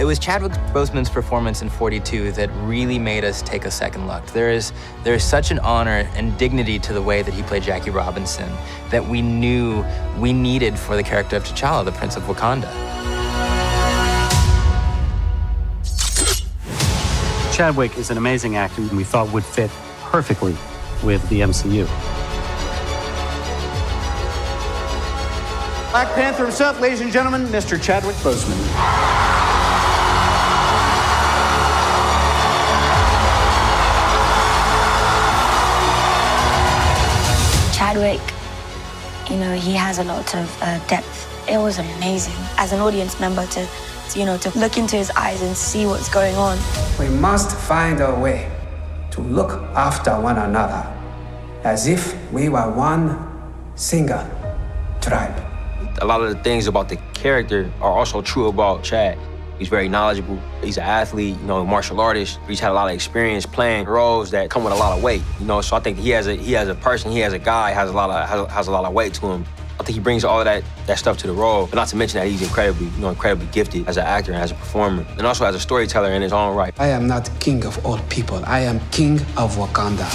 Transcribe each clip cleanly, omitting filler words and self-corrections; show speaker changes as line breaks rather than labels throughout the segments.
was Chadwick Boseman's performance in 42 that really made us take a second look. There is such an honor and dignity to the way that he played Jackie Robinson that we knew we needed for the character of T'Challa, the Prince of Wakanda.
Chadwick is an amazing actor and we thought would fit perfectly with the MCU.
Black Panther himself, ladies and gentlemen, Mr. Chadwick Boseman.
Chadwick, you know, he has a lot of depth. It was amazing as an audience member to look into his eyes and see what's going on.
We must find a way to look after one another as if we were one single tribe.
A lot of the things about the character are also true about Chad. He's very knowledgeable. He's an athlete, martial artist. He's had a lot of experience playing roles that come with a lot of weight, So I think he has a person, he has a guy, has a lot of weight to him. I think he brings all of that stuff to the role, but not to mention that he's incredibly gifted as an actor and as a performer, and also as a storyteller in his own right.
I am not king of all people. I am king of Wakanda.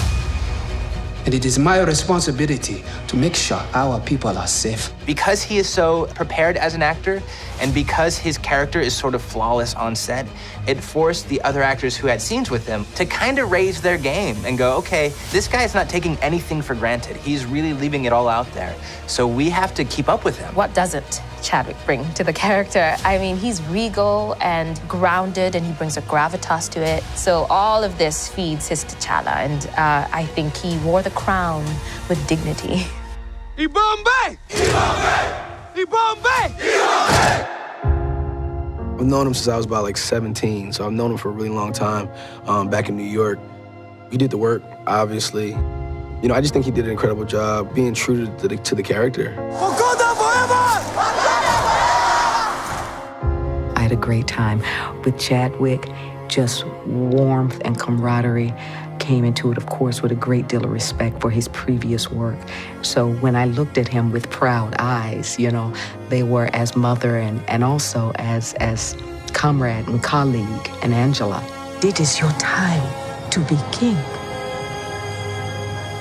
And it is my responsibility to make sure our people are safe.
Because he is so prepared as an actor, and because his character is sort of flawless on set, it forced the other actors who had scenes with him to kind of raise their game and go, okay, this guy is not taking anything for granted. He's really leaving it all out there. So we have to keep up with him.
What doesn't Chadwick bring to the character? I mean, he's regal and grounded, and he brings a gravitas to it. So all of this feeds his T'Challa, and I think he wore the crown with dignity.
Ibombe! Ibombe! Ibombe! Ibombe!
I've known him since I was about 17, so I've known him for a really long time. Back in New York, he did the work, obviously. I just think he did an incredible job being true to the character.
Wakanda forever!
I had a great time with Chadwick. Just warmth and camaraderie came into it, of course, with a great deal of respect for his previous work. So when I looked at him with proud eyes, they were as mother and also as comrade and colleague and Angela. It is your time to be king.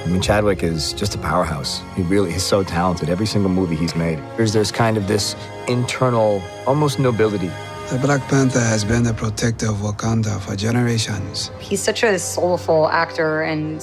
I mean, Chadwick is just a powerhouse. He's so talented. Every single movie he's made, there's kind of this internal, almost nobility.
The Black Panther has been the protector of Wakanda for generations.
He's such a soulful actor and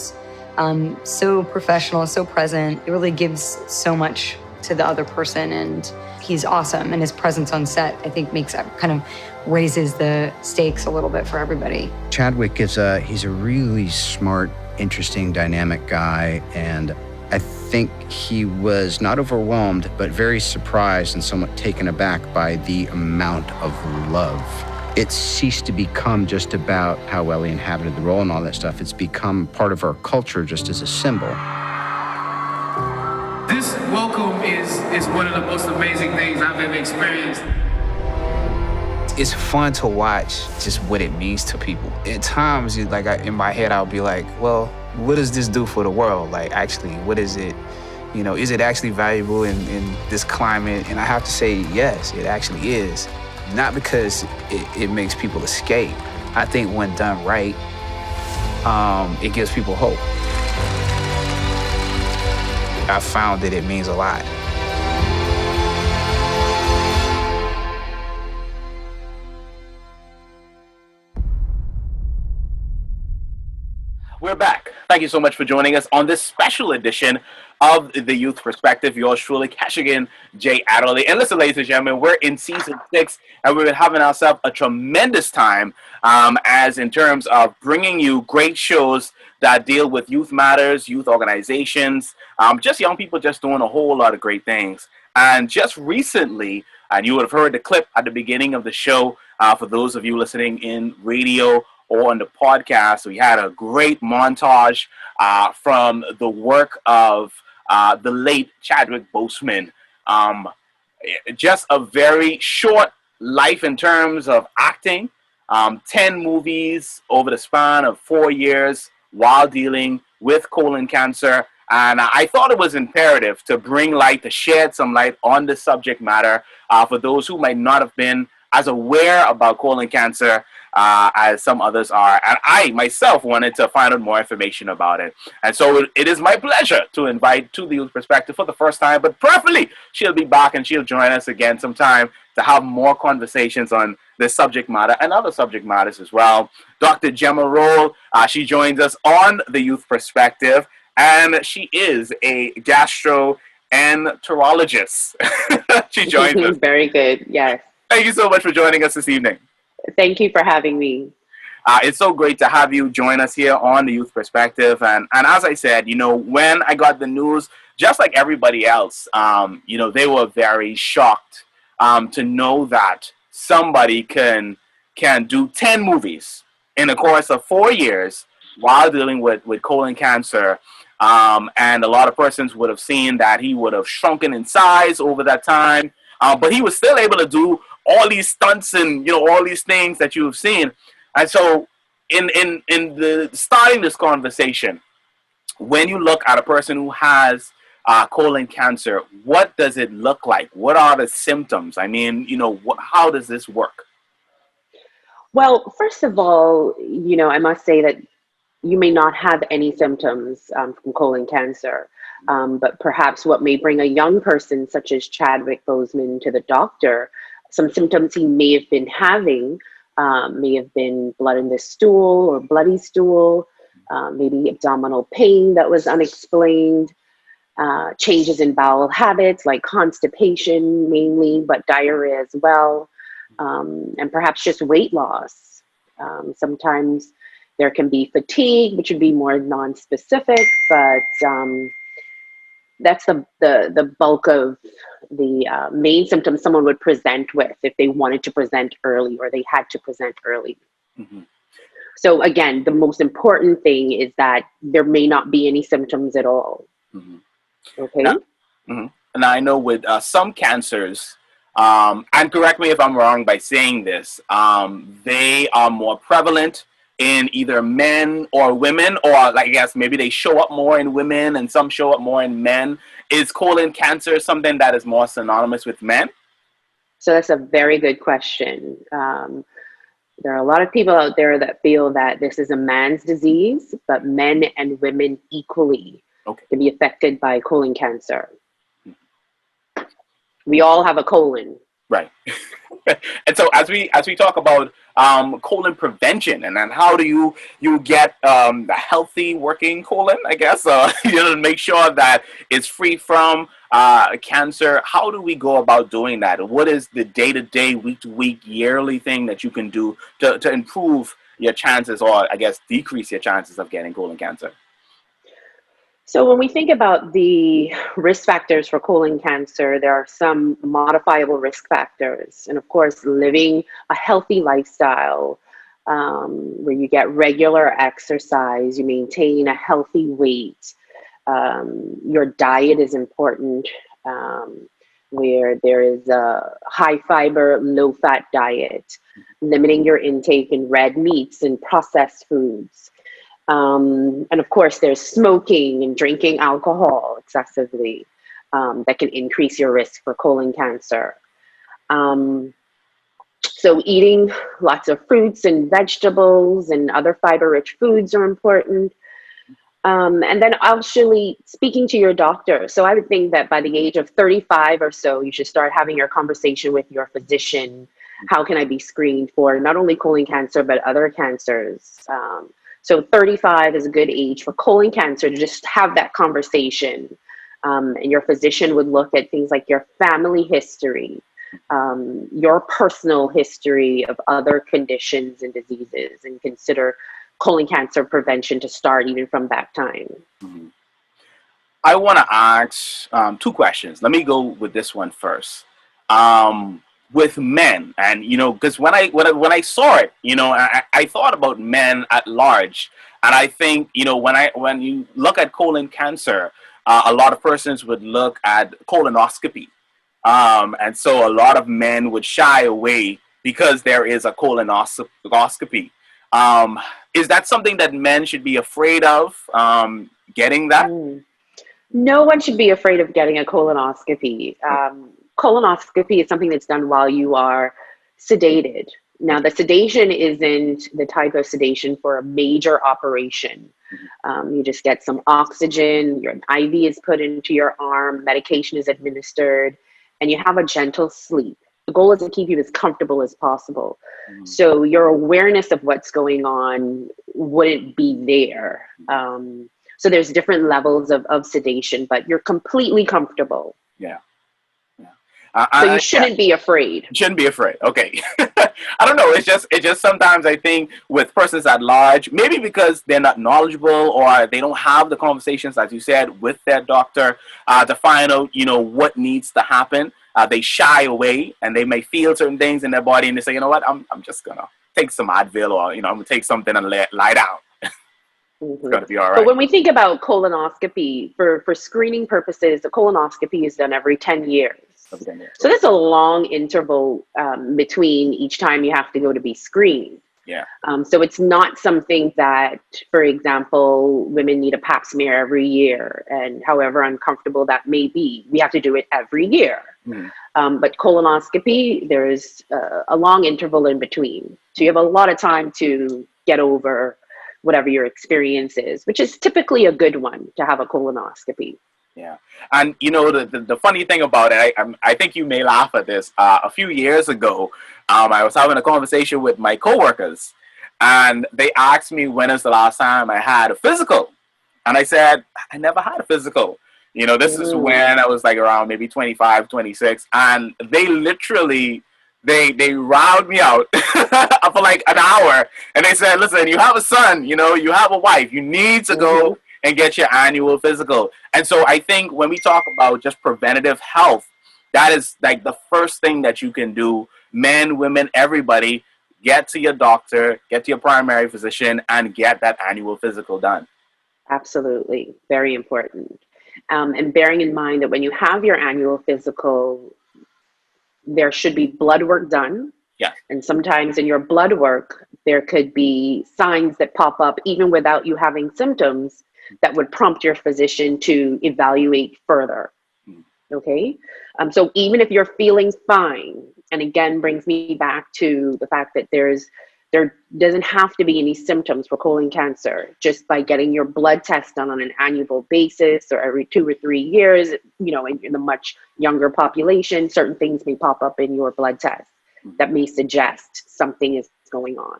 so professional, so present. He really gives so much to the other person, and he's awesome. And his presence on set, I think, kind of raises the stakes a little bit for everybody.
Chadwick he's a really smart, interesting, dynamic guy, and I think he was not overwhelmed, but very surprised and somewhat taken aback by the amount of love. It ceased to become just about how well he inhabited the role and all that stuff. It's become part of our culture just as a symbol.
This welcome is one of the most amazing things I've ever experienced.
It's fun to watch just what it means to people. At times, in my head, I'll be like, well, what does this do for the world? Actually, what is it? Is it actually valuable in this climate? And I have to say, yes, it actually is. Not because it makes people escape. I think when done right, it gives people hope. I found that it means a lot.
We're back. Thank you so much for joining us on this special edition of The Youth Perspective. Yours truly, Keshagen, J. Adderley. And listen, ladies and gentlemen, we're in season 6, and we've been having ourselves a tremendous time as in terms of bringing you great shows that deal with youth matters, youth organizations, just young people just doing a whole lot of great things. And just recently, and you would have heard the clip at the beginning of the show, for those of you listening in radio or on the podcast, we had a great montage from the work of the late Chadwick Boseman. Just a very short life in terms of acting, 10 movies over the span of 4 years while dealing with colon cancer. And I thought it was imperative to bring light, to shed some light on the subject matter for those who might not have been as aware about colon cancer as some others are. And I myself wanted to find out more information about it. And so it is my pleasure to invite to the Youth Perspective for the first time, but preferably she'll be back and she'll join us again sometime to have more conversations on this subject matter and other subject matters as well. Dr. Gemma Rolle, she joins us on the Youth Perspective, and she is a gastroenterologist. She joins us.
Very good, yes.
Thank you so much for joining us this evening.
Thank you for having me.
It's so great to have you join us here on the Youth Perspective. And as I said, when I got the news, just like everybody else, they were very shocked to know that somebody can do 10 movies in the course of 4 years while dealing with colon cancer. And a lot of persons would have seen that he would have shrunken in size over that time. But he was still able to do all these stunts and, all these things that you've seen. And so in the starting this conversation, when you look at a person who has colon cancer, what does it look like? What are the symptoms? I mean, how does this work?
Well, first of all, I must say that you may not have any symptoms from colon cancer. But perhaps what may bring a young person such as Chadwick Boseman to the doctor, some symptoms he may have been having may have been blood in the stool or bloody stool, maybe abdominal pain that was unexplained, changes in bowel habits like constipation mainly, but diarrhea as well, and perhaps just weight loss. Sometimes there can be fatigue, which would be more non-specific, but that's the bulk of the main symptoms someone would present with if they wanted to present early or they had to present early.
Mm-hmm.
So again, the most important thing is that there may not be any symptoms at all.
Mm-hmm.
Okay.
Now, and I know with some cancers, and correct me if I'm wrong by saying this, they are more prevalent in either men or women, or I guess maybe they show up more in women and some show up more in men. Is colon cancer something that is more synonymous with men?
So that's a very good question. There are a lot of people out there that feel that this is a man's disease, but men and women equally can be affected by colon cancer. We all have a colon.
Right. And so as we talk about colon prevention, and then how do you get a healthy working colon, I guess, to make sure that it's free from cancer, how do we go about doing that? What is the day-to-day, week-to-week, yearly thing that you can do to improve your chances, or I guess decrease your chances of getting colon cancer?
So when we think about the risk factors for colon cancer, there are some modifiable risk factors. And of course, living a healthy lifestyle where you get regular exercise, you maintain a healthy weight. Your diet is important, where there is a high fiber, low fat diet, limiting your intake in red meats and processed foods. And of course, there's smoking and drinking alcohol excessively that can increase your risk for colon cancer. So eating lots of fruits and vegetables and other fiber-rich foods are important. And then actually speaking to your doctor. So I would think that by the age of 35 or so, you should start having your conversation with your physician. How can I be screened for not only colon cancer, but other cancers? So 35 is a good age for colon cancer to just have that conversation. And your physician would look at things like your family history, your personal history of other conditions and diseases, and consider colon cancer prevention to start even from that time.
Mm-hmm. I want to ask 2 questions. Let me go with this one first. With men, and because when I saw it, I thought about men at large, and I think when you look at colon cancer, a lot of persons would look at colonoscopy, and so a lot of men would shy away because there is a colonoscopy. Is that something that men should be afraid of, getting that?
No one should be afraid of getting a colonoscopy. Colonoscopy is something that's done while you are sedated. Now, the sedation isn't the type of sedation for a major operation. You just get some oxygen, your IV is put into your arm, medication is administered, and you have a gentle sleep. The goal is to keep you as comfortable as possible. So your awareness of what's going on wouldn't be there. So there's different levels of sedation, but you're completely comfortable.
Yeah.
So you shouldn't be afraid.
Shouldn't be afraid. Okay. I don't know. It's just sometimes I think with persons at large, maybe because they're not knowledgeable or they don't have the conversations, as you said, with their doctor to find out, what needs to happen. They shy away and they may feel certain things in their body and they say, you know what, I'm just going to take some Advil or, I'm going to take something and lie down. It's going to be all right.
But when we think about colonoscopy, for screening purposes, the colonoscopy is done every 10 years. So that's a long interval between each time you have to go to be screened.
Yeah.
So it's not something that, for example, women need a pap smear every year, and however uncomfortable that may be, we have to do it every year. But colonoscopy, there's a long interval in between. So you have a lot of time to get over whatever your experience is, which is typically a good one to have a colonoscopy.
Yeah. And, the funny thing about it, I think you may laugh at this. A few years ago, I was having a conversation with my coworkers, and they asked me when is the last time I had a physical. And I said, I never had a physical. This is when I was like around maybe 25, 26. And they literally, they riled me out for like an hour. And they said, listen, you have a son, you have a wife, you need to go and get your annual physical. And so I think when we talk about just preventative health, that is like the first thing that you can do. Men, women, everybody, get to your doctor, get to your primary physician, and get that annual physical done.
Absolutely. Very important. And bearing in mind that when you have your annual physical, there should be blood work done.
Yeah.
And sometimes in your blood work, there could be signs that pop up even without you having symptoms that would prompt your physician to evaluate further. Okay. So even if you're feeling fine, and again, brings me back to the fact that there doesn't have to be any symptoms for colon cancer just by getting your blood test done on an annual basis or every 2 or 3 years. In the much younger population, certain things may pop up in your blood test that may suggest something is going on.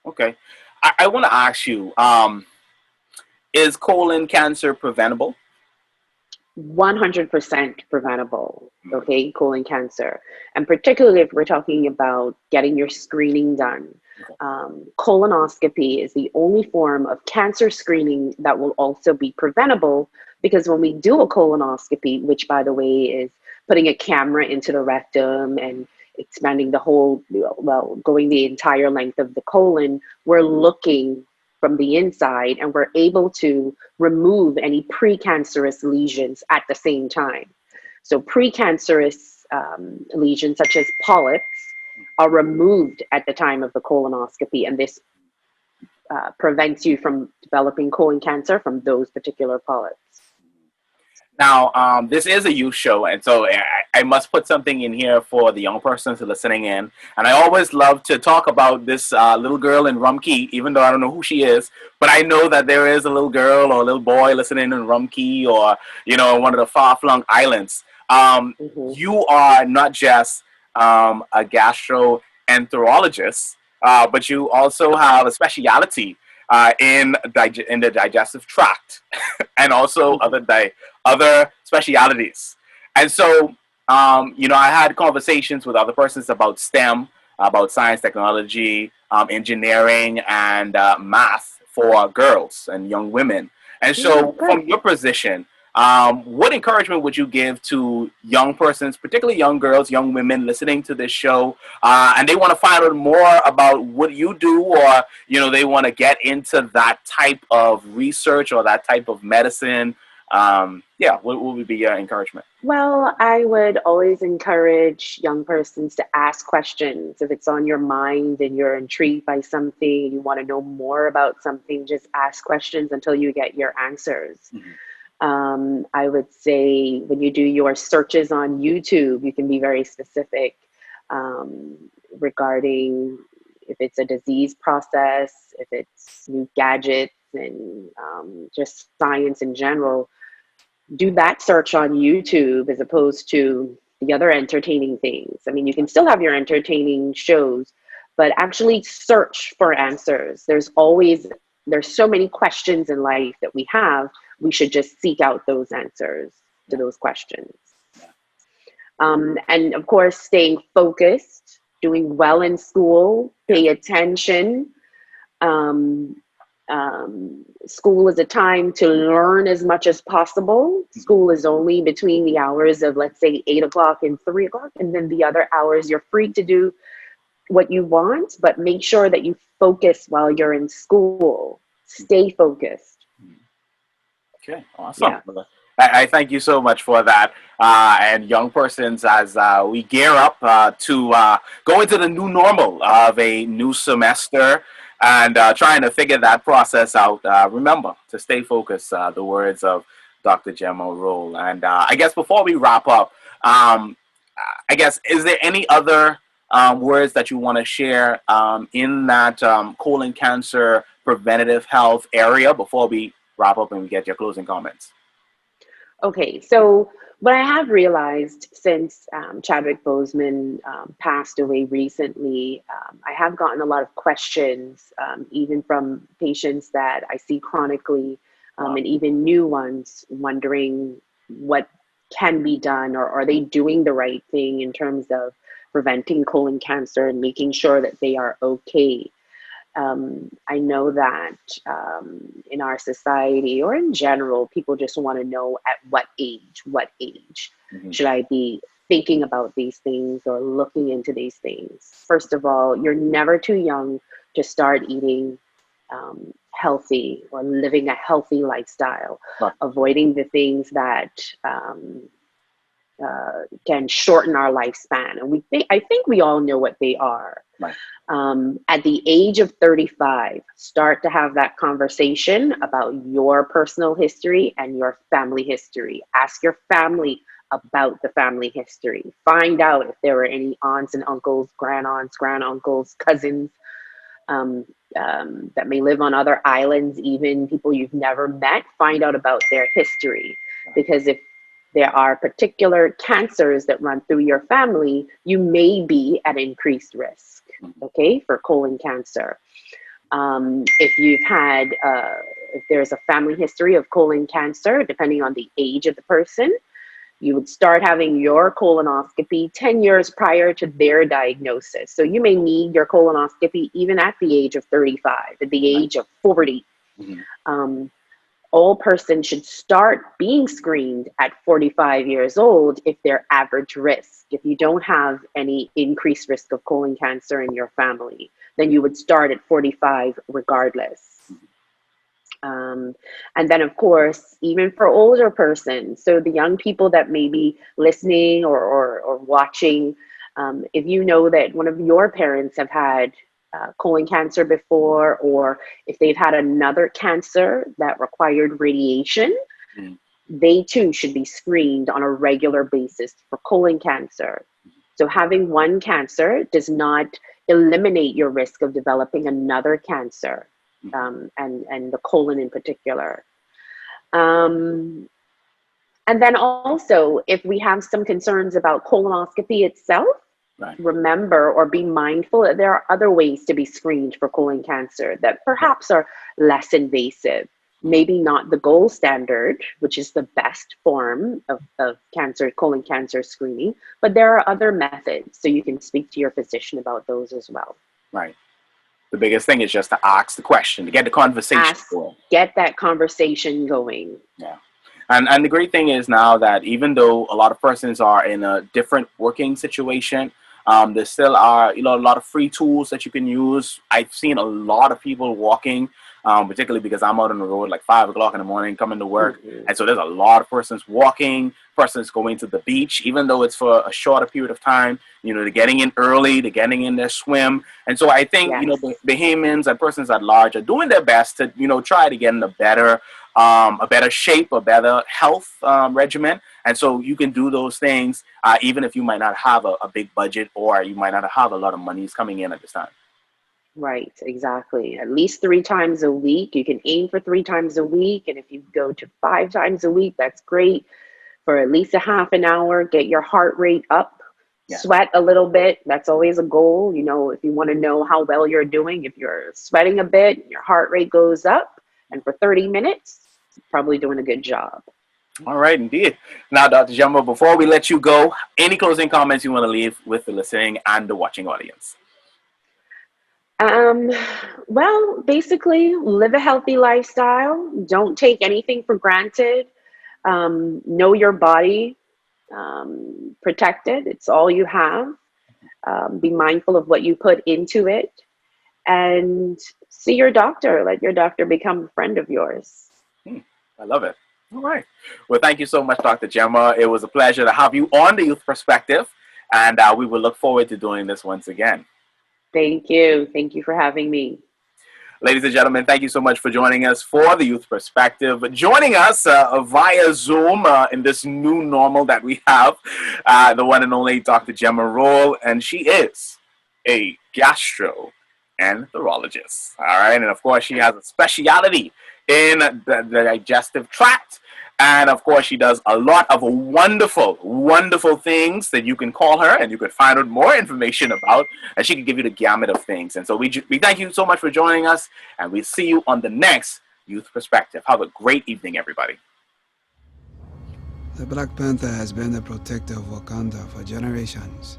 Okay. I want to ask you, is colon cancer preventable?
100% preventable, okay, colon cancer. And particularly if we're talking about getting your screening done. Colonoscopy is the only form of cancer screening that will also be preventable, because when we do a colonoscopy, which by the way is putting a camera into the rectum and expanding the whole, going the entire length of the colon, we're looking from the inside and we're able to remove any precancerous lesions at the same time. So precancerous lesions such as polyps are removed at the time of the colonoscopy, and this prevents you from developing colon cancer from those particular polyps.
Now, this is a youth show, and so I must put something in here for the young persons who are listening in. And I always love to talk about this little girl in Rumkey, even though I don't know who she is. But I know that there is a little girl or a little boy listening in Rumkey or, one of the far-flung islands. You are not just a gastroenterologist, but you also have a specialty in the digestive tract and also other specialities. And so, I had conversations with other persons about STEM, about science, technology, engineering, and math for girls and young women. And so from your position, what encouragement would you give to young persons, particularly young girls, young women listening to this show, and they want to find out more about what you do, or, they want to get into that type of research or that type of medicine? What would be your encouragement?
Well, I would always encourage young persons to ask questions. If it's on your mind and you're intrigued by something, you want to know more about something, just ask questions until you get your answers. I would say when you do your searches on YouTube, you can be very specific. regarding if it's a disease process, if it's new gadgets, and just science in general. Do that search on YouTube as opposed to the other entertaining things. I mean, you can still have your entertaining shows, but actually search for answers. There's so many questions in life that we have. We should just seek out those answers to those questions. And of course, staying focused, doing well in school, pay attention. School is a time to learn as much as possible. School is only between the hours of, let's say, 8 o'clock and 3 o'clock. And then the other hours, you're free to do what you want, but make sure that you focus while you're in school. Stay focused.
Okay, awesome. Yeah. I thank you so much for that. And young persons, as we gear up to go into the new normal of a new semester and trying to figure that process out, remember to stay focused, the words of Dr. Gemma Rolle. And I guess before we wrap up, I guess, is there any other words that you want to share in that colon cancer preventative health area before we wrap up and we get your closing comments?
Okay, so what I have realized since Chadwick Boseman passed away recently, I have gotten a lot of questions, even from patients that I see chronically, and even new ones, wondering what can be done, or are they doing the right thing in terms of preventing colon cancer and making sure that they are okay. I know that in our society or in general, people just want to know at what age should I be thinking about these things or looking into these things. First of all, you're never too young to start eating healthy or living a healthy lifestyle, avoiding the things that can shorten our lifespan. And I think we all know what they are.
Right.
At the age of 35, start to have that conversation about your personal history and your family history. Ask your family about the family history. Find out if there were any aunts and uncles, grandaunt's, granduncles, cousins that may live on other islands, even people you've never met. Find out about their history, because if there are particular cancers that run through your family, you may be at increased risk, okay, for colon cancer. If you've had, if there's a family history of colon cancer, depending on the age of the person, you would start having your colonoscopy 10 years prior to their diagnosis. So you may need your colonoscopy even at the age of 35, at the age of 40. All persons should start being screened at 45 years old if they're average risk. If you don't have any increased risk of colon cancer in your family, then you would start at 45 regardless. And then, of course, even for older persons, so the young people that may be listening or watching, if you know that one of your parents have had colon cancer before, or if they've had another cancer that required radiation, they too should be screened on a regular basis for colon cancer. So having one cancer does not eliminate your risk of developing another cancer, and the colon in particular. And then also, if we have some concerns about colonoscopy itself, remember or be mindful that there are other ways to be screened for colon cancer that perhaps are less invasive. Maybe not the gold standard, which is the best form of colon cancer screening, but there are other methods. So you can speak to your physician about those as well.
Right. The biggest thing is just to ask the question, to get the conversation going.
Get that conversation going.
Yeah. And the great thing is now that even though a lot of persons are in a different working situation, there still are, a lot of free tools that you can use. I've seen a lot of people walking, particularly because I'm out on the road like 5 o'clock in the morning coming to work. And so there's a lot of persons walking, persons going to the beach, even though it's for a shorter period of time. They're getting in early, they're getting in their swim. And so I think, Bahamians and persons at large are doing their best to, try to get in a better shape, a better health regimen. And so you can do those things even if you might not have a big budget or you might not have a lot of monies coming in at this time.
Right, exactly. At least 3 times a week. You can aim for 3 times a week. And if you go to 5 times a week, that's great. For at least a half an hour, get your heart rate up, sweat a little bit. That's always a goal. You know, if you want to know how well you're doing, if you're sweating a bit, your heart rate goes up. And for 30 minutes, you're probably doing a good job.
All right, indeed. Now, Dr. Gemma, before we let you go, any closing comments you want to leave with the listening and the watching audience?
Well, basically, live a healthy lifestyle. Don't take anything for granted. Know your body. Protect it. It's all you have. Be mindful of what you put into it. And see your doctor. Let your doctor become a friend of yours.
I love it. All right. Well, thank you so much, Dr. Gemma. It was a pleasure to have you on The Youth Perspective. And we will look forward to doing this once again.
Thank you. Thank you for having me.
Ladies and gentlemen, thank you so much for joining us for The Youth Perspective. Joining us via Zoom in this new normal that we have, the one and only Dr. Gemma Rolle, and she is a gastroenterologist. All right, and of course, she has a specialty in the digestive tract. And of course, she does a lot of wonderful, wonderful things that you can call her and you can find out more information about, and she can give you the gamut of things. And so we thank you so much for joining us, and we'll see you on the next Youth Perspective. Have a great evening, everybody.
The Black Panther has been the protector of Wakanda for generations.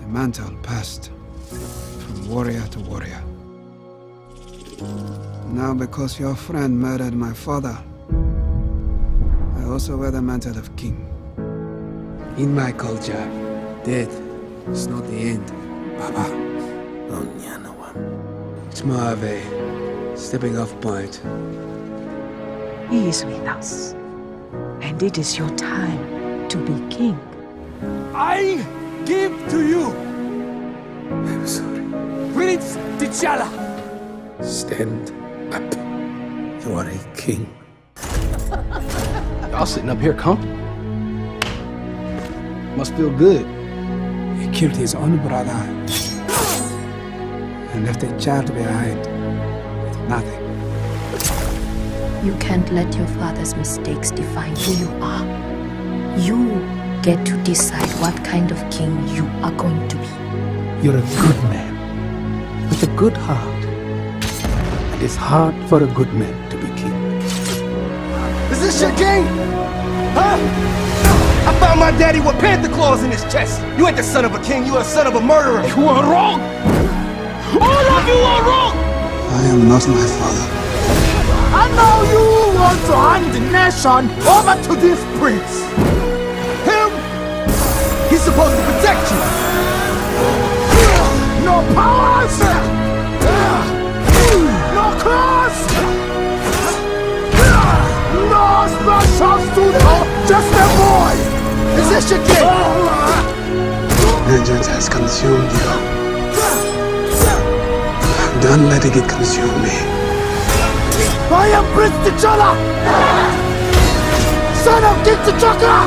A mantle passed from warrior to warrior. Now, because your friend murdered my father, I also wear the mantle of king. In my culture, death is not the end, Baba. It's more of a stepping off point.
He is with us, and it is your time to be king.
I give to you
I'm sorry.
Prince T'Challa.
Stand up. You are a king.
Y'all sitting up here comfy. Must feel good.
He killed his own brother and left a child behind with nothing.
You can't let your father's mistakes define who you are. You get to decide what kind of king you are going to be.
You're a good man with a good heart. It is hard for a good man to be king.
Is this your king? Huh? I found my daddy with panther claws in his chest. You ain't the son of a king, you are the son of a murderer. You are wrong. All of you are wrong.
I am not my father.
I know you want to hand the nation over to this prince. Him, he's supposed to protect you. No powers, no claws, no special student, just a boy. Is this your king?
Vengeance has consumed you. I'm done letting it consume me.
I am Prince T'Challa, son of King T'Challa.